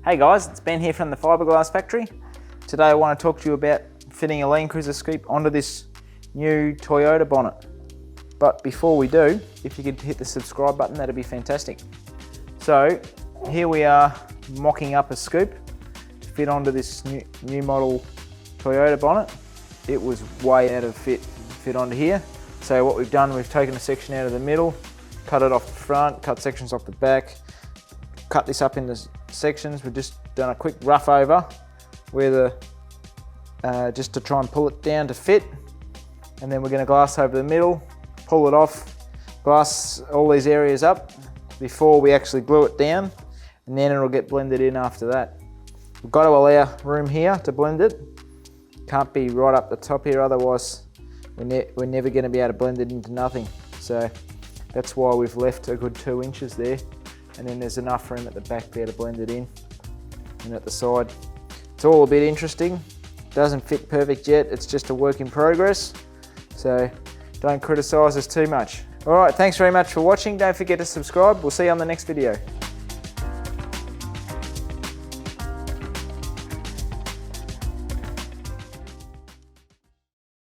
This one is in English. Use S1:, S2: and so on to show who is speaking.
S1: Hey guys, it's Ben here from the Fibreglass factory. Today I want to talk to you about fitting a Landcruiser scoop onto this new Toyota bonnet. But before we do, if you could hit the subscribe button, that'd be fantastic. So here we are mocking up a scoop to fit onto this new model Toyota bonnet. It was way out of fit onto here. So what we've done, we've taken a section out of the middle, cut it off the front, cut sections off the back, cut this up into sections. We've just done a quick rough over where just to try and pull it down to fit, and then we're going to glass over the middle, pull it off, glass all these areas up before we actually glue it down, and then it'll get blended in after that. We've got to allow room here to blend it. Can't be right up the top here, otherwise we're never going to be able to blend it into nothing. So that's why we've left a good 2 inches there, and then there's enough room at the back there to blend it in, and at the side. It's all a bit interesting. Doesn't fit perfect yet, it's just a work in progress, so don't criticise us too much. Alright, thanks very much for watching. Don't forget to subscribe. We'll see you on the next video.